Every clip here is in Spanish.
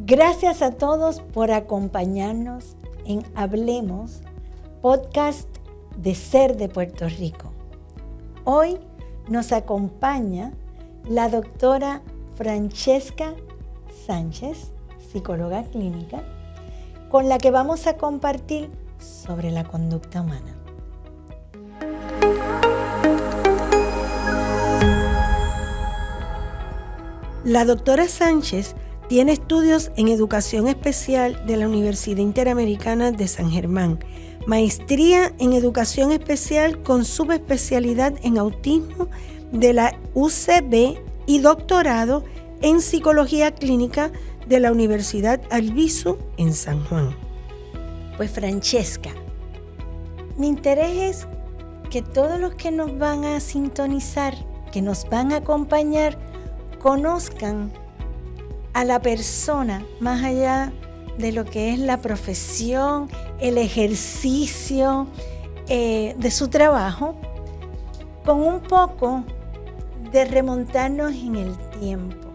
Gracias a todos por acompañarnos en Hablemos, podcast de Ser de Puerto Rico. Hoy nos acompaña la doctora Francesca Sánchez, psicóloga clínica, con la que vamos a compartir sobre la conducta humana. La doctora Sánchez tiene estudios en educación especial de la Universidad Interamericana de San Germán, maestría en educación especial con subespecialidad en autismo de la UCB y doctorado en psicología clínica de la Universidad Albizu en San Juan. Pues Francesca, mi interés es que todos los que nos van a sintonizar, que nos van a acompañar, conozcan a la persona más allá de lo que es la profesión, el ejercicio de su trabajo, con un poco de remontarnos en el tiempo.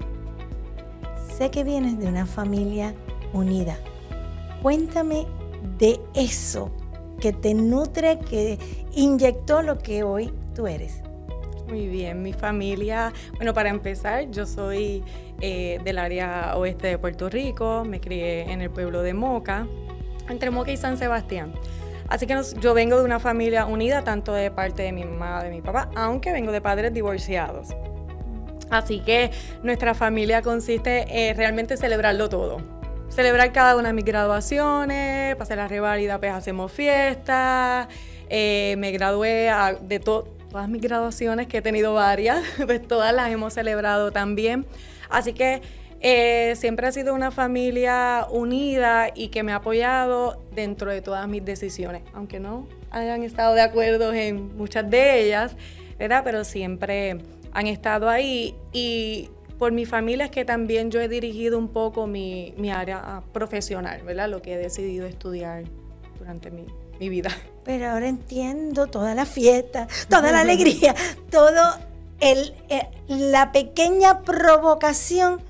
Sé que vienes de una familia unida. Cuéntame de eso que te nutre, que inyectó lo que hoy tú eres. Muy bien, mi familia, bueno, para empezar, yo soy del área oeste de Puerto Rico, me crié en el pueblo de Moca, entre Moca y San Sebastián. Así que yo vengo de una familia unida, tanto de parte de mi mamá, de mi papá, aunque vengo de padres divorciados. Así que nuestra familia consiste en realmente celebrarlo todo. Celebrar cada una de mis graduaciones, pasé la reválida, pues hacemos fiestas, me gradué de todas mis graduaciones, que he tenido varias, pues todas las hemos celebrado también. Así que siempre ha sido una familia unida y que me ha apoyado dentro de todas mis decisiones, aunque no hayan estado de acuerdo en muchas de ellas, ¿verdad? Pero siempre han estado ahí, y por mi familia es que también yo he dirigido un poco mi área profesional, ¿verdad? Lo que he decidido estudiar durante mi vida. Pero ahora entiendo toda la fiesta, toda la alegría, todo la pequeña provocación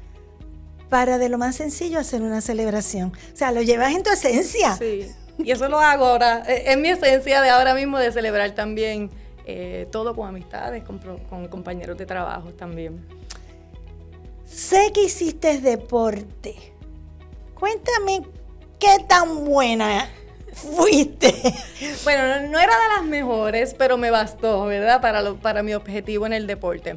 para de lo más sencillo hacer una celebración. O sea, lo llevas en tu esencia. Sí, y eso lo hago ahora. Es mi esencia de ahora mismo, de celebrar también todo con amistades, con compañeros de trabajo también. Sé que hiciste deporte. Cuéntame qué tan buena fuiste. Bueno, no era de las mejores, pero me bastó, ¿verdad? Para mi objetivo en el deporte.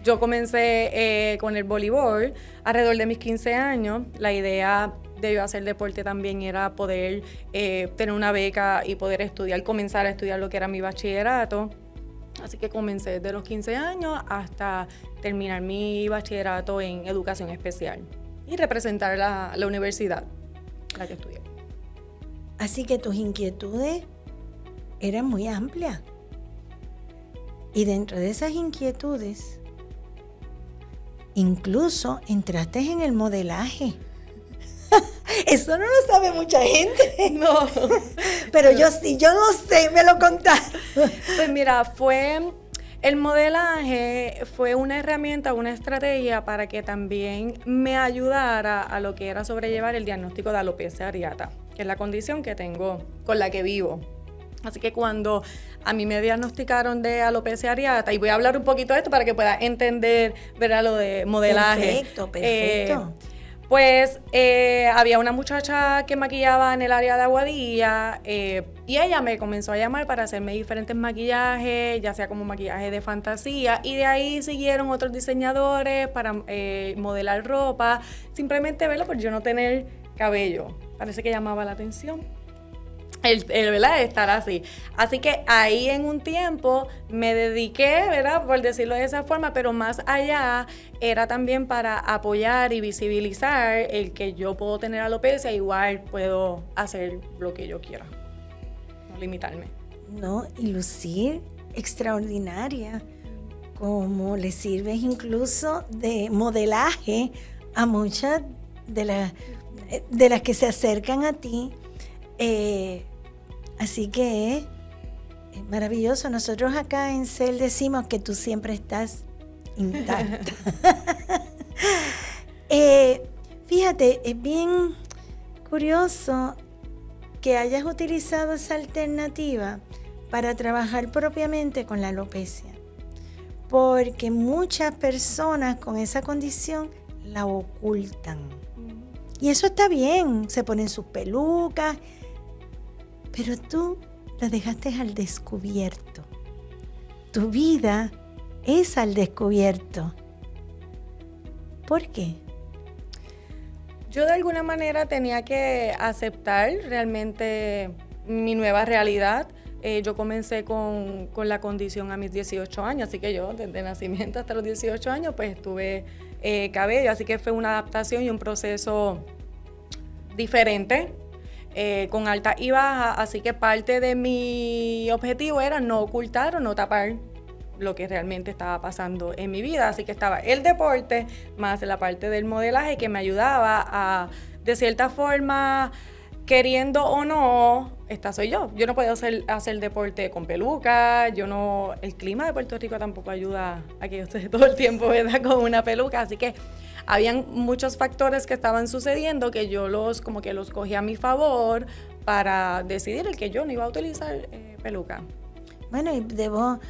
Yo comencé con el voleibol alrededor de mis 15 años. La idea de yo hacer deporte también era poder tener una beca y poder comenzar a estudiar lo que era mi bachillerato. Así que comencé desde los 15 años hasta terminar mi bachillerato en educación especial y representar la universidad en la que estudié. Así que tus inquietudes eran muy amplias. Y dentro de esas inquietudes, incluso entraste en el modelaje. Eso no lo sabe mucha gente. No. Pero yo sí, yo no sé, me lo contaron. Pues mira, el modelaje fue una herramienta, una estrategia para que también me ayudara a lo que era sobrellevar el diagnóstico de alopecia areata, que es la condición que tengo, con la que vivo. Así que cuando a mí me diagnosticaron de alopecia areata, y voy a hablar un poquito de esto para que puedas entender, ¿verdad?, lo de modelaje. Perfecto. Pues había una muchacha que maquillaba en el área de Aguadilla, y ella me comenzó a llamar para hacerme diferentes maquillajes, ya sea como maquillaje de fantasía, y de ahí siguieron otros diseñadores para modelar ropa, simplemente, ¿verdad?, por yo no tener cabello. Parece que llamaba la atención ¿verdad?, estar así. Así que ahí en un tiempo me dediqué, ¿verdad?, por decirlo de esa forma, pero más allá era también para apoyar y visibilizar el que yo puedo tener alopecia, igual puedo hacer lo que yo quiera, no limitarme. No, y lucir extraordinaria, como le sirves incluso de modelaje a muchas de las que se acercan a ti. Así que es maravilloso. Nosotros acá en CEL decimos que tú siempre estás intacta. Fíjate, es bien curioso que hayas utilizado esa alternativa para trabajar propiamente con la alopecia, porque muchas personas con esa condición la ocultan. Y eso está bien, se ponen sus pelucas, pero tú la dejaste al descubierto. Tu vida es al descubierto. ¿Por qué? Yo de alguna manera tenía que aceptar realmente mi nueva realidad. Yo comencé con la condición a mis 18 años, así que yo desde nacimiento hasta los 18 años pues tuve cabello, así que fue una adaptación y un proceso diferente, con altas y bajas, así que parte de mi objetivo era no ocultar o no tapar lo que realmente estaba pasando en mi vida, así que estaba el deporte más la parte del modelaje que me ayudaba a, de cierta forma, queriendo o no, esta soy yo. Yo no puedo hacer deporte con peluca, el clima de Puerto Rico tampoco ayuda a que yo esté todo el tiempo, ¿verdad?, con una peluca, así que habían muchos factores que estaban sucediendo que yo los cogí a mi favor para decidir el que yo no iba a utilizar peluca. Bueno, y debo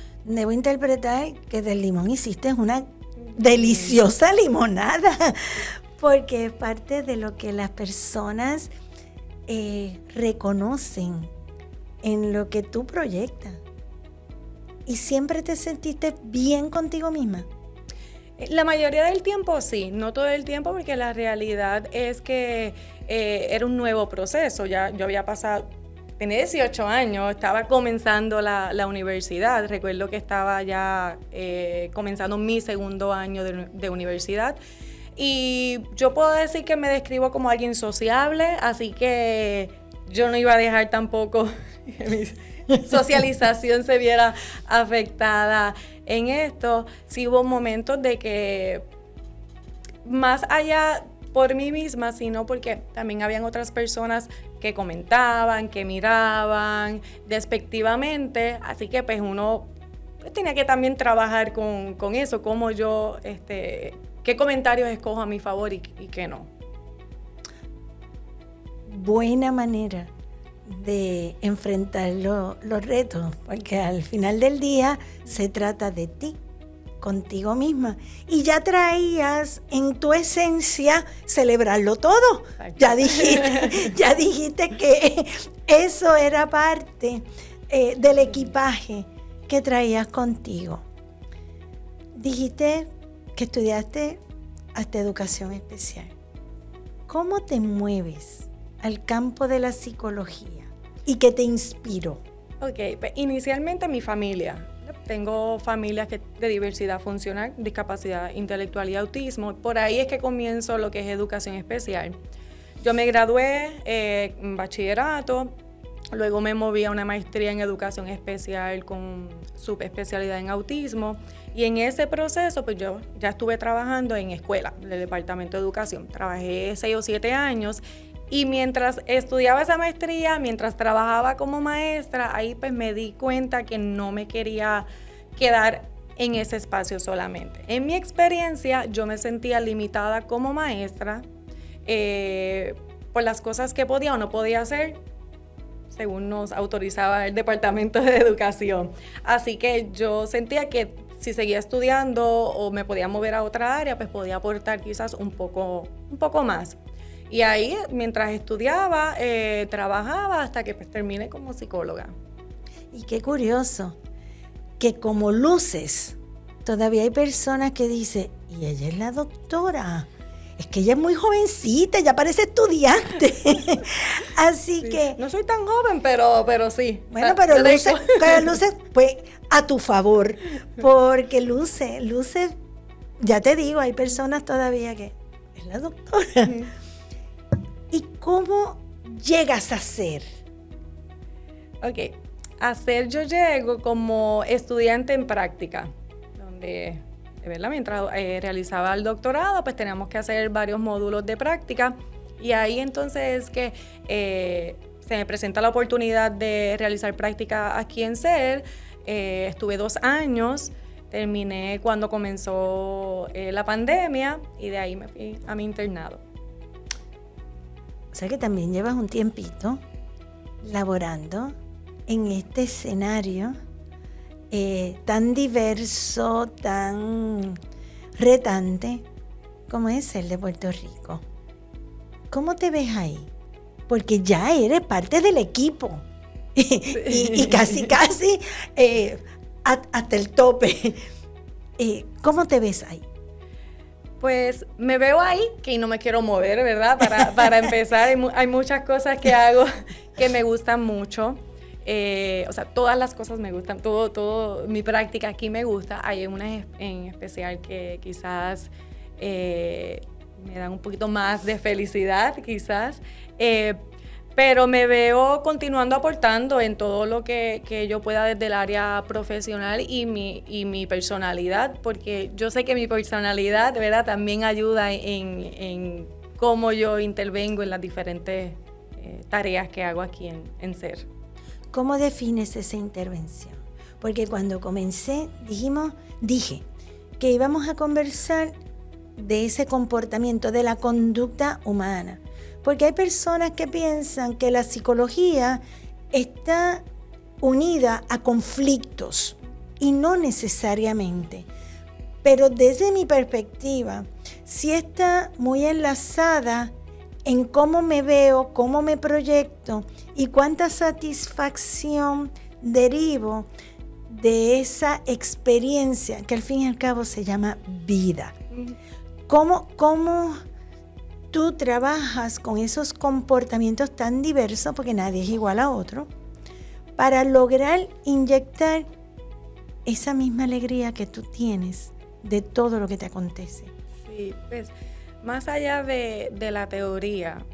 interpretar que del limón hiciste una deliciosa limonada, porque es parte de lo que las personas reconocen en lo que tú proyectas. ¿Y siempre te sentiste bien contigo misma? La mayoría del tiempo sí, no todo el tiempo, porque la realidad es que era un nuevo proceso. Ya yo había pasado, tenía 18 años, estaba comenzando la universidad. Recuerdo que estaba ya comenzando mi segundo año de universidad. Y yo puedo decir que me describo como alguien sociable, así que yo no iba a dejar tampoco que mi socialización se viera afectada en esto. Sí hubo momentos de que, más allá por mí misma, sino porque también habían otras personas que comentaban, que miraban despectivamente, así que pues uno tenía que también trabajar con eso, como yo, qué comentarios escojo a mi favor y qué no. Buena manera de enfrentar los retos, porque al final del día se trata de ti, contigo misma, y ya traías en tu esencia celebrarlo todo. Ya dijiste que eso era parte del equipaje que traías contigo. Dijiste que estudiaste hasta educación especial. ¿Cómo te mueves al campo de la psicología y qué te inspiró? Ok, pues inicialmente mi familia. Tengo familias de diversidad funcional, discapacidad intelectual y autismo. Por ahí es que comienzo lo que es educación especial. Yo me gradué en bachillerato, luego me moví a una maestría en educación especial con subespecialidad en autismo. Y en ese proceso, pues yo ya estuve trabajando en escuela del Departamento de Educación. Trabajé 6 o 7 años. Y mientras estudiaba esa maestría, mientras trabajaba como maestra, ahí pues me di cuenta que no me quería quedar en ese espacio solamente. En mi experiencia, yo me sentía limitada como maestra por las cosas que podía o no podía hacer, según nos autorizaba el Departamento de Educación. Así que yo sentía que si seguía estudiando o me podía mover a otra área, pues podía aportar quizás un poco más. Y ahí, mientras estudiaba, trabajaba hasta que pues, terminé como psicóloga. Y qué curioso, que como luces, todavía hay personas que dicen, y ella es la doctora, es que ella es muy jovencita, ella parece estudiante. Así sí. Que... No soy tan joven, pero sí. Bueno, pero luces pues a tu favor, porque luces, ya te digo, hay personas todavía que es la doctora. ¿Y cómo llegas a ser? Ok, a ser yo llego como estudiante en práctica, donde, ¿verdad?, mientras realizaba el doctorado, pues teníamos que hacer varios módulos de práctica, y ahí entonces es que se me presenta la oportunidad de realizar práctica aquí en SER. Estuve 2 años, terminé cuando comenzó la pandemia, y de ahí me fui a mi internado. O sea que también llevas un tiempito laborando en este escenario tan diverso, tan retante como es el de Puerto Rico. ¿Cómo te ves ahí? Porque ya eres parte del equipo y casi hasta el tope. ¿Cómo te ves ahí? Pues me veo ahí que no me quiero mover, ¿verdad? Para empezar, hay muchas cosas que hago que me gustan mucho. O sea, todas las cosas me gustan, todo mi práctica aquí me gusta. Hay unas en especial que quizás me dan un poquito más de felicidad, quizás. Pero me veo continuando aportando en todo lo que yo pueda desde el área profesional y mi personalidad, porque yo sé que mi personalidad, ¿verdad?, también ayuda en cómo yo intervengo en las diferentes tareas que hago aquí en SER. ¿Cómo defines esa intervención? Porque cuando comencé, dije que íbamos a conversar de ese comportamiento, de la conducta humana. Porque hay personas que piensan que la psicología está unida a conflictos y no necesariamente. Pero desde mi perspectiva, sí está muy enlazada en cómo me veo, cómo me proyecto y cuánta satisfacción derivo de esa experiencia que al fin y al cabo se llama vida. ¿Cómo tú trabajas con esos comportamientos tan diversos, porque nadie es igual a otro, para lograr inyectar esa misma alegría que tú tienes de todo lo que te acontece? Sí, pues más allá de la teoría,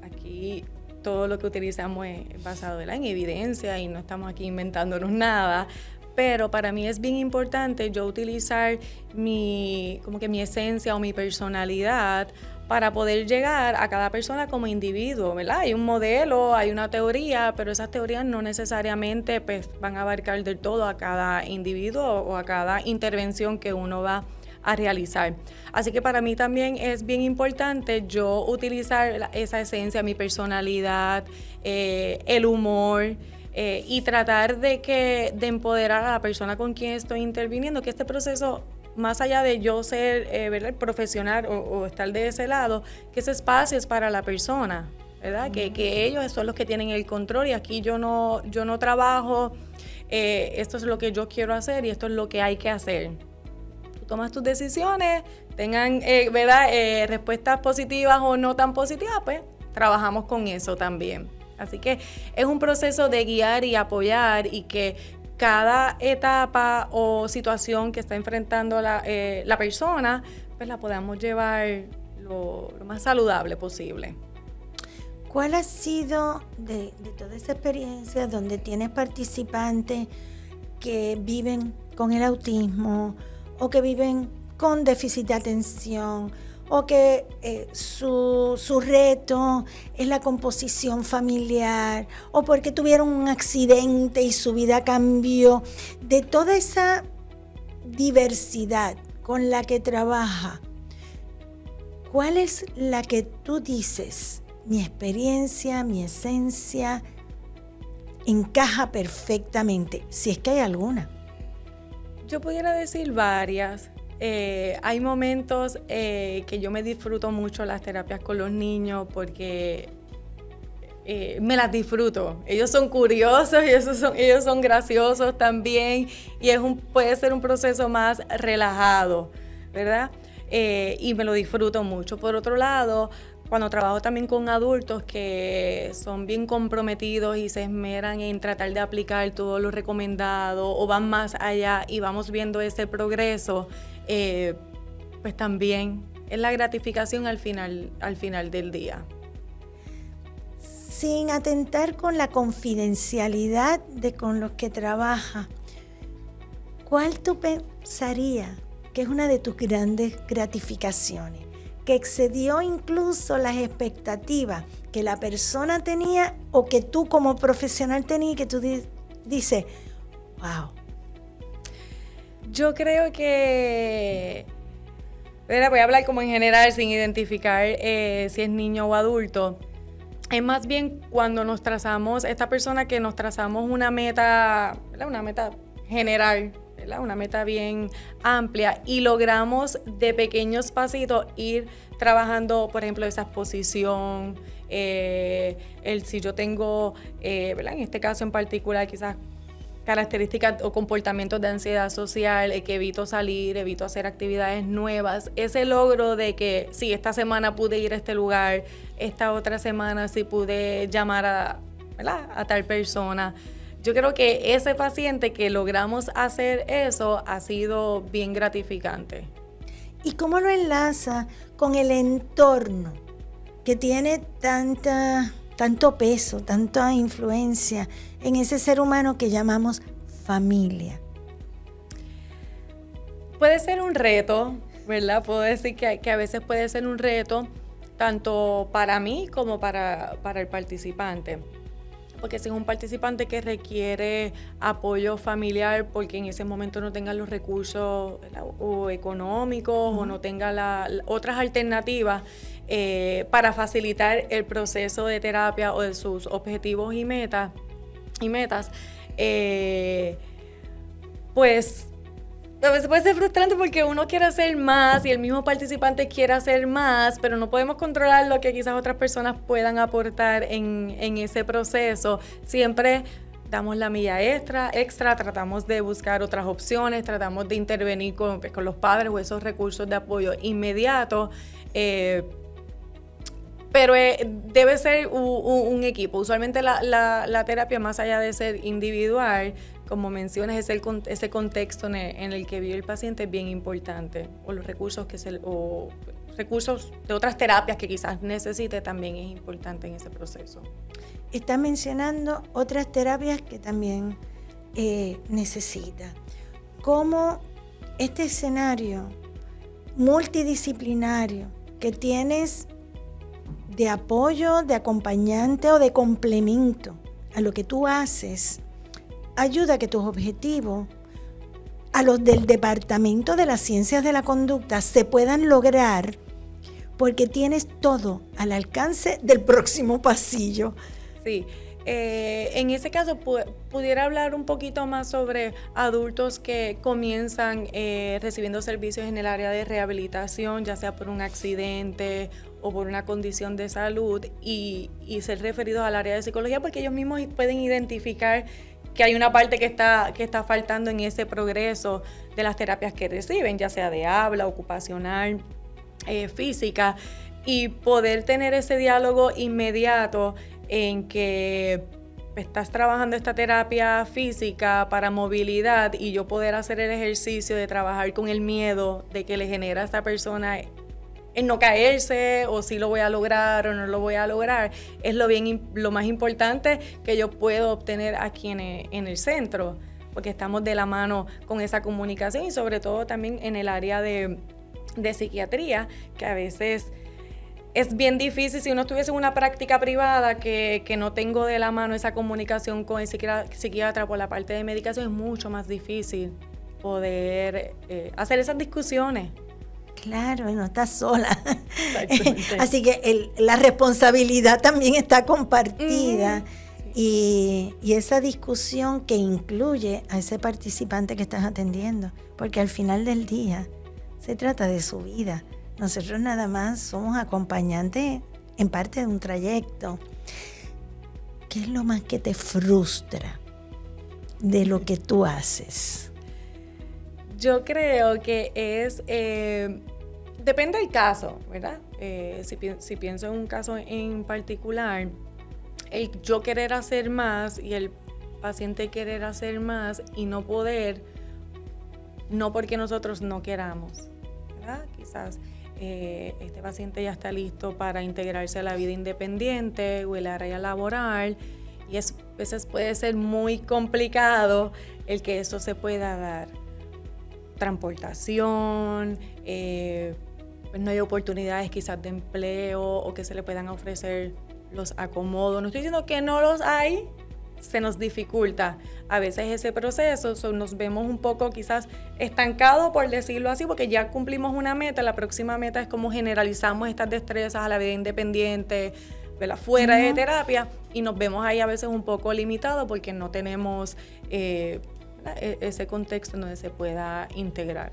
aquí todo lo que utilizamos es basado en evidencia y no estamos aquí inventándonos nada. Pero para mí es bien importante yo utilizar mi esencia o mi personalidad para poder llegar a cada persona como individuo, ¿verdad? Hay un modelo, hay una teoría, pero esas teorías no necesariamente pues, van a abarcar del todo a cada individuo o a cada intervención que uno va a realizar. Así que para mí también es bien importante yo utilizar esa esencia, mi personalidad, el humor, y tratar de empoderar a la persona con quien estoy interviniendo, que este proceso, más allá de yo ser ¿verdad?, profesional o estar de ese lado, que ese espacio es para la persona, ¿verdad? Que ellos son los que tienen el control y aquí yo no trabajo, esto es lo que yo quiero hacer y esto es lo que hay que hacer. Tú tomas tus decisiones, tengan ¿verdad? Respuestas positivas o no tan positivas, pues trabajamos con eso también. Así que es un proceso de guiar y apoyar y que cada etapa o situación que está enfrentando la persona, pues la podamos llevar lo más saludable posible. ¿Cuál ha sido de toda esa experiencia donde tienes participantes que viven con el autismo o que viven con déficit de atención o que su reto es la composición familiar o porque tuvieron un accidente y su vida cambió? De toda esa diversidad con la que trabaja, ¿cuál es la que tú dices, mi experiencia, mi esencia, encaja perfectamente, si es que hay alguna? Yo pudiera decir varias. Hay momentos que yo me disfruto mucho las terapias con los niños porque me las disfruto. Ellos son curiosos y ellos son graciosos también y puede ser un proceso más relajado, ¿verdad? Y me lo disfruto mucho. Por otro lado, cuando trabajo también con adultos que son bien comprometidos y se esmeran en tratar de aplicar todo lo recomendado o van más allá y vamos viendo ese progreso, pues también es la gratificación al final del día. Sin atentar con la confidencialidad de con los que trabaja, ¿cuál tú pensarías que es una de tus grandes gratificaciones? Que excedió incluso las expectativas que la persona tenía o que tú como profesional tenías y que tú dices, wow. Yo creo que, voy a hablar como en general sin identificar si es niño o adulto. Es más bien cuando nos trazamos, esta persona que nos trazamos una meta, ¿verdad? Una meta general, ¿verdad? Una meta bien amplia y logramos de pequeños pasitos ir trabajando, por ejemplo, esa exposición, si yo tengo, ¿verdad? En este caso en particular, quizás características o comportamientos de ansiedad social, que evito salir, evito hacer actividades nuevas, ese logro de que sí, esta semana pude ir a este lugar, esta otra semana sí pude llamar a tal persona. Yo creo que ese paciente que logramos hacer eso ha sido bien gratificante. ¿Y cómo lo enlaza con el entorno que tiene tanto peso, tanta influencia en ese ser humano que llamamos familia? Puede ser un reto, ¿verdad? Puedo decir que a veces puede ser un reto, tanto para mí como para el participante. Porque si es un participante que requiere apoyo familiar porque en ese momento no tenga los recursos, ¿verdad? O económicos, o no tenga otras alternativas para facilitar el proceso de terapia o de sus objetivos y metas, pues a veces puede ser frustrante porque uno quiere hacer más y el mismo participante quiere hacer más, pero no podemos controlar lo que quizás otras personas puedan aportar en ese proceso. Siempre damos la milla extra, tratamos de buscar otras opciones, tratamos de intervenir con los padres o esos recursos de apoyo inmediato. Pero debe ser un equipo. Usualmente la terapia, más allá de ser individual, como mencionas, ese contexto en el que vive el paciente es bien importante. O los recursos recursos de otras terapias que quizás necesite también es importante en ese proceso. Está mencionando otras terapias que también necesita. ¿Cómo este escenario multidisciplinario que tienes de apoyo, de acompañante o de complemento a lo que tú haces, ayuda a que tus objetivos, a los del Departamento de las Ciencias de la Conducta, se puedan lograr porque tienes todo al alcance del próximo pasillo? Sí. En ese caso, pudiera hablar un poquito más sobre adultos que comienzan recibiendo servicios en el área de rehabilitación, ya sea por un accidente o por una condición de salud, y ser referidos al área de psicología porque ellos mismos pueden identificar que hay una parte que está faltando en ese progreso de las terapias que reciben, ya sea de habla, ocupacional, física, y poder tener ese diálogo inmediato en que estás trabajando esta terapia física para movilidad y yo poder hacer el ejercicio de trabajar con el miedo de que le genera a esta persona en no caerse, o si lo voy a lograr o no lo voy a lograr, es lo más importante que yo puedo obtener aquí en el centro, porque estamos de la mano con esa comunicación y sobre todo también en el área de psiquiatría, que a veces es bien difícil si uno estuviese en una práctica privada que no tengo de la mano esa comunicación con el psiquiatra por la parte de medicación. Es mucho más difícil poder hacer esas discusiones. Claro, no estás sola. Así que la responsabilidad también está compartida. Y esa discusión que incluye a ese participante que estás atendiendo, porque al final del día se trata de su vida. Nosotros nada más somos acompañantes en parte de un trayecto. ¿Qué es lo más que te frustra de lo que tú haces? Yo creo que depende del caso, ¿verdad? Si pienso en un caso en particular, el yo querer hacer más y el paciente querer hacer más y no poder, no porque nosotros no queramos, ¿verdad? Quizás este paciente ya está listo para integrarse a la vida independiente o el área laboral, y a veces puede ser muy complicado el que eso se pueda dar. Transportación, pues no hay oportunidades quizás de empleo o que se le puedan ofrecer los acomodos. No estoy diciendo que no los hay, se nos dificulta a veces ese proceso, nos vemos un poco quizás estancados, por decirlo así, porque ya cumplimos una meta. La próxima meta es cómo generalizamos estas destrezas a la vida independiente, ¿verdad?, fuera de terapia, y nos vemos ahí a veces un poco limitados porque no tenemos ese contexto en donde se pueda integrar.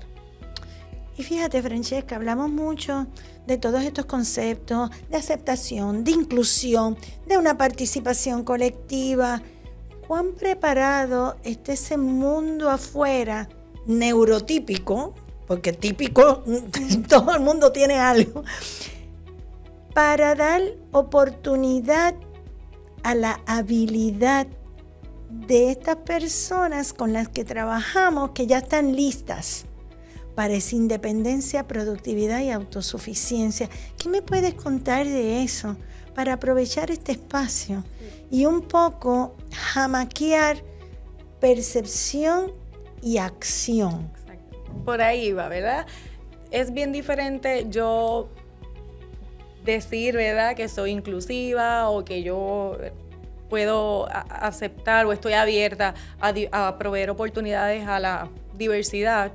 Y fíjate, Francesca, hablamos mucho de todos estos conceptos de aceptación, de inclusión, de una participación colectiva. ¿Cuán preparado está ese mundo afuera, neurotípico, porque típico, todo el mundo tiene algo, para dar oportunidad a la habilidad de estas personas con las que trabajamos, que ya están listas para esa independencia, productividad y autosuficiencia? ¿Qué me puedes contar de eso para aprovechar este espacio y un poco jamaquear percepción y acción? Por ahí va, ¿verdad? Es bien diferente yo decir, ¿verdad?, que soy inclusiva o que yo puedo aceptar o estoy abierta a proveer oportunidades a la diversidad.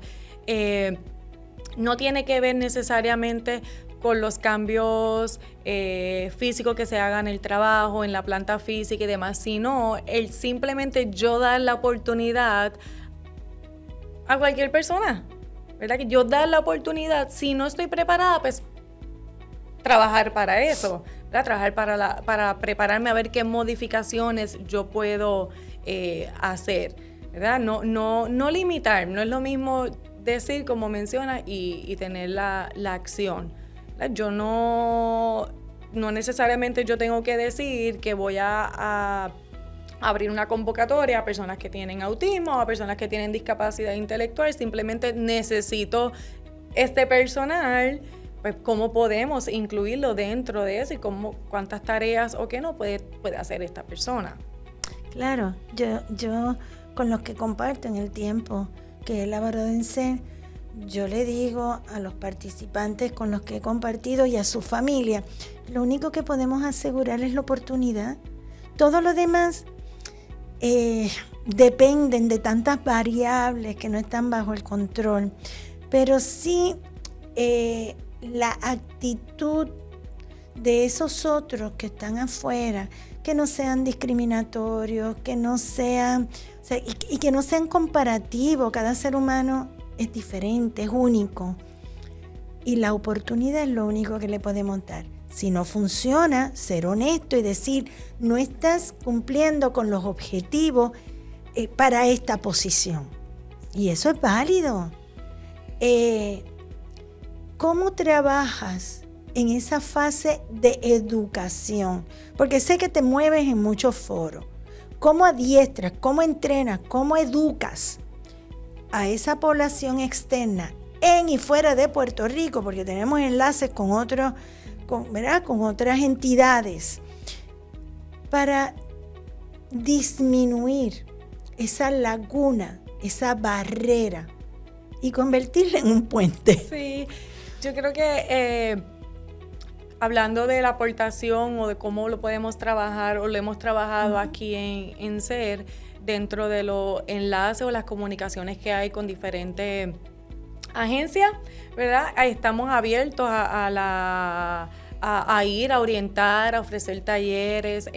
No tiene que ver necesariamente con los cambios físicos que se hagan en el trabajo, en la planta física y demás, sino el simplemente yo dar la oportunidad a cualquier persona, ¿verdad? Que yo dar la oportunidad, si no estoy preparada, pues trabajar para eso, ¿verdad? Trabajar para prepararme a ver qué modificaciones yo puedo hacer, ¿verdad? No limitar, no es lo mismo decir, como menciona, y tener la acción, ¿verdad? Yo no necesariamente yo tengo que decir que voy a abrir una convocatoria a personas que tienen autismo o a personas que tienen discapacidad intelectual. Simplemente necesito este personal, pues cómo podemos incluirlo dentro de eso y cuántas tareas o qué no puede hacer esta persona. Claro, yo con los que comparto en el tiempo que he laborado en SER, yo le digo a los participantes con los que he compartido y a su familia, lo único que podemos asegurar es la oportunidad. Todo lo demás dependen de tantas variables que no están bajo el control, pero sí la actitud de esos otros que están afuera, que no sean discriminatorios, que no sean, o sea, y que no sean comparativos. Cada ser humano es diferente, es único, y la oportunidad es lo único que le podemos dar. Si no funciona, ser honesto y decir, no estás cumpliendo con los objetivos para esta posición. Y eso es válido. ¿Cómo trabajas en esa fase de educación? Porque sé que te mueves en muchos foros. ¿Cómo adiestras, cómo entrenas, cómo educas a esa población externa en y fuera de Puerto Rico? Porque tenemos enlaces con otros, con otras entidades, para disminuir esa laguna, esa barrera y convertirla en un puente. Sí, yo creo que hablando de la aportación o de cómo lo podemos trabajar o lo hemos trabajado aquí en SER, dentro de los enlaces o las comunicaciones que hay con diferentes agencias, ¿verdad? Estamos abiertos a ir a orientar, a ofrecer talleres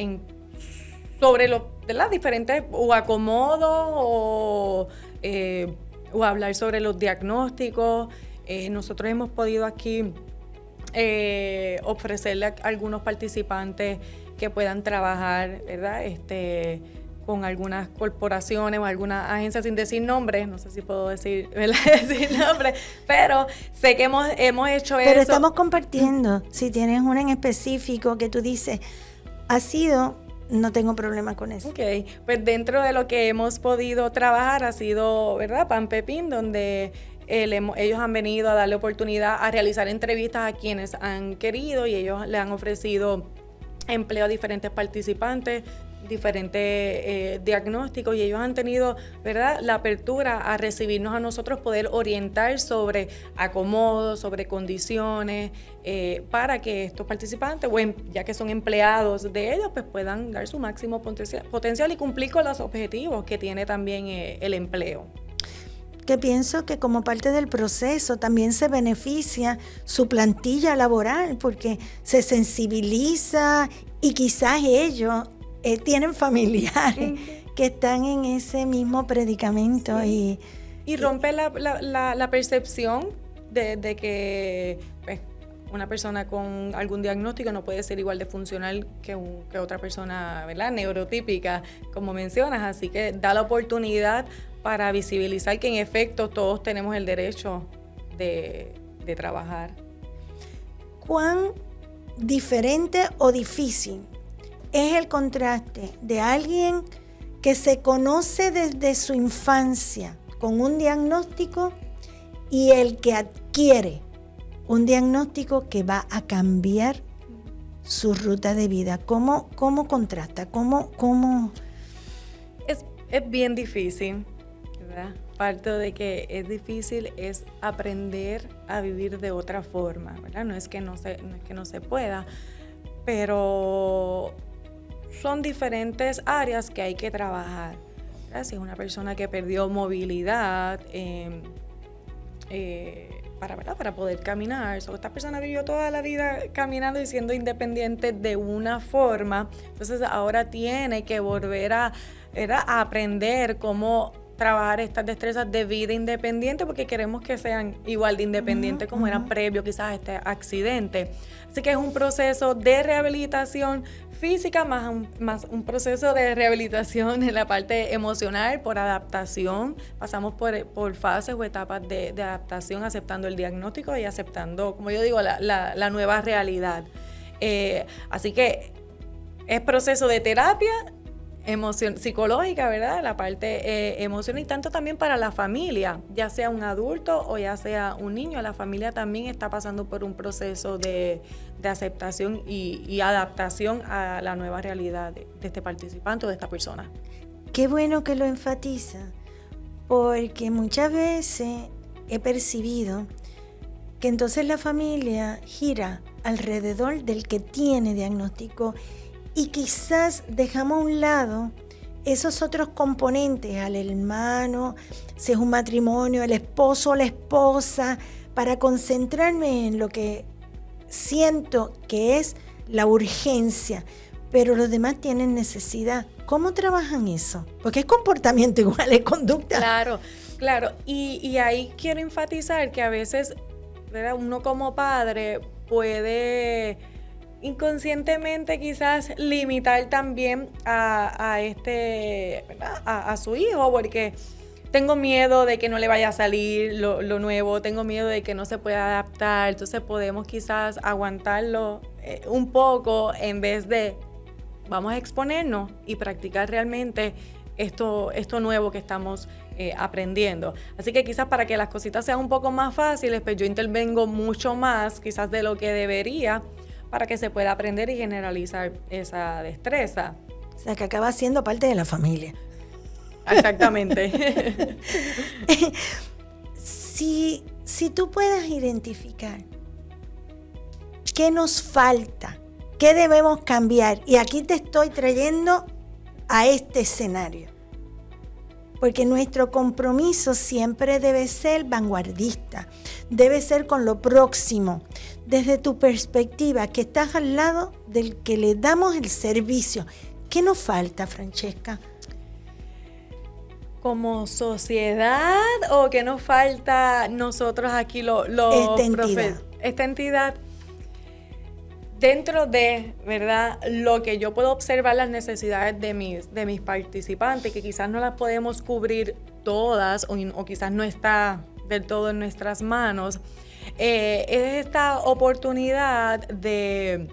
sobre las diferentes o acomodos o hablar sobre los diagnósticos. Nosotros hemos podido aquí ofrecerle a algunos participantes que puedan trabajar, ¿verdad? Con algunas corporaciones o algunas agencias, sin decir nombres, no sé si puedo decir, ¿verdad? decir nombres, pero sé que hemos hecho eso. Pero estamos compartiendo, si tienes una en específico que tú dices, no tengo problema con eso. Ok, pues dentro de lo que hemos podido trabajar ha sido, ¿verdad?, Pan Pepín, donde ellos han venido a darle oportunidad a realizar entrevistas a quienes han querido y ellos le han ofrecido empleo a diferentes participantes, diferentes diagnósticos, y ellos han tenido, ¿verdad?, la apertura a recibirnos a nosotros, poder orientar sobre acomodos, sobre condiciones, para que estos participantes, ya que son empleados de ellos, pues puedan dar su máximo potencial y cumplir con los objetivos que tiene también el empleo. Que pienso que como parte del proceso también se beneficia su plantilla laboral, porque se sensibiliza Y quizás ellos tienen familiares que están en ese mismo predicamento. Sí. Y rompe la percepción de que pues, una persona con algún diagnóstico no puede ser igual de funcional que otra persona, ¿verdad? Neurotípica, como mencionas. Así que da la oportunidad para visibilizar que en efecto todos tenemos el derecho de trabajar. ¿Cuán diferente o difícil es el contraste de alguien que se conoce desde su infancia con un diagnóstico y el que adquiere un diagnóstico que va a cambiar su ruta de vida? ¿Cómo contrasta? ¿Cómo? Es bien difícil, ¿verdad? Parte de que es difícil es aprender a vivir de otra forma, ¿verdad? No es que no se pueda, pero son diferentes áreas que hay que trabajar, ¿verdad? Si es una persona que perdió movilidad para poder caminar, esta persona vivió toda la vida caminando y siendo independiente de una forma, entonces ahora tiene que volver a aprender cómo trabajar estas destrezas de vida independiente, porque queremos que sean igual de independientes como eran previo quizás a este accidente. Así que es un proceso de rehabilitación física más un proceso de rehabilitación en la parte emocional por adaptación. Pasamos por fases o etapas de adaptación, aceptando el diagnóstico y aceptando, como yo digo, la nueva realidad. Así que es proceso de terapia psicológica, ¿verdad? La parte emocional, y tanto también para la familia, ya sea un adulto o ya sea un niño, la familia también está pasando por un proceso de aceptación y adaptación a la nueva realidad de este participante o de esta persona. Qué bueno que lo enfatiza, porque muchas veces he percibido que entonces la familia gira alrededor del que tiene diagnóstico y quizás dejamos a un lado esos otros componentes, al hermano, si es un matrimonio, el esposo o la esposa, para concentrarme en lo que siento que es la urgencia, pero los demás tienen necesidad. ¿Cómo trabajan eso? Porque es comportamiento igual, es conducta. Claro. Y ahí quiero enfatizar que a veces, ¿verdad?, uno como padre puede inconscientemente quizás limitar también a su hijo, porque tengo miedo de que no le vaya a salir lo nuevo, tengo miedo de que no se pueda adaptar, entonces podemos quizás aguantarlo un poco en vez de vamos a exponernos y practicar realmente esto nuevo que estamos aprendiendo. Así que quizás para que las cositas sean un poco más fáciles, pues yo intervengo mucho más quizás de lo que debería, para que se pueda aprender y generalizar esa destreza. O sea, que acaba siendo parte de la familia. Exactamente. Si tú puedas identificar qué nos falta, qué debemos cambiar, y aquí te estoy trayendo a este escenario, porque nuestro compromiso siempre debe ser vanguardista, debe ser con lo próximo, desde tu perspectiva, que estás al lado del que le damos el servicio. ¿Qué nos falta, Francesca? ¿Como sociedad o qué nos falta nosotros aquí esta entidad? Dentro de, ¿verdad?, lo que yo puedo observar, las necesidades de mis participantes, que quizás no las podemos cubrir todas o quizás no está del todo en nuestras manos, es esta oportunidad de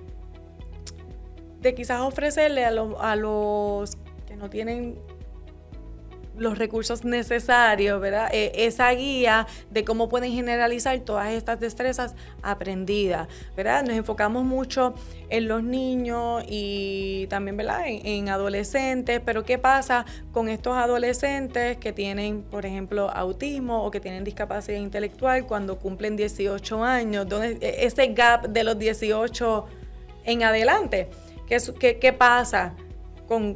quizás ofrecerle a los que no tienen los recursos necesarios, ¿verdad?, esa guía de cómo pueden generalizar todas estas destrezas aprendidas, ¿verdad? Nos enfocamos mucho en los niños y también, ¿verdad?, en adolescentes, pero ¿qué pasa con estos adolescentes que tienen, por ejemplo, autismo o que tienen discapacidad intelectual cuando cumplen 18 años? ¿Dónde ese gap de los 18 en adelante? ¿Qué pasa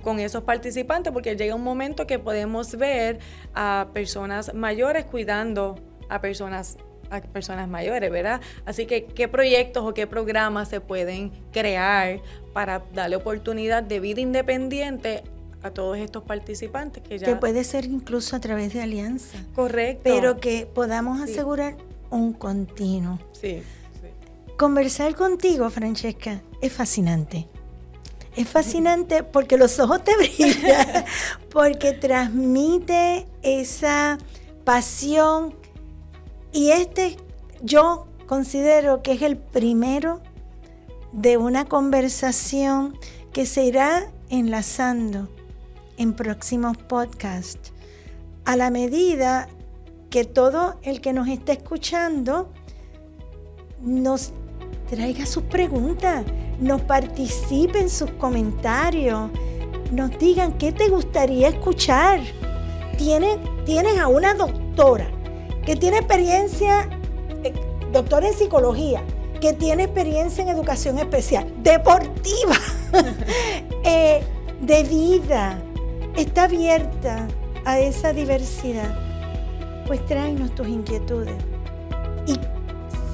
con esos participantes? Porque llega un momento que podemos ver a personas mayores cuidando a personas a personas mayores, ¿verdad? Así que, ¿qué proyectos o qué programas se pueden crear para darle oportunidad de vida independiente a todos estos participantes que ya... Que puede ser incluso a través de alianza. Correcto. Pero que podamos asegurar un continuo. Sí. Conversar contigo, Francesca, es fascinante. Es fascinante porque los ojos te brillan, porque transmite esa pasión. Y yo considero que es el primero de una conversación que se irá enlazando en próximos podcasts, a la medida que todo el que nos esté escuchando nos traiga sus preguntas, nos participe en sus comentarios, nos digan qué te gustaría escuchar. Tienes a una doctora que tiene experiencia, doctora en psicología, que tiene experiencia en educación especial, deportiva, de vida, está abierta a esa diversidad. Pues tráenos tus inquietudes y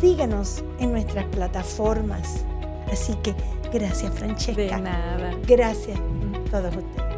síguenos en nuestras plataformas. Así que gracias, Francesca. De nada. Gracias a todos ustedes.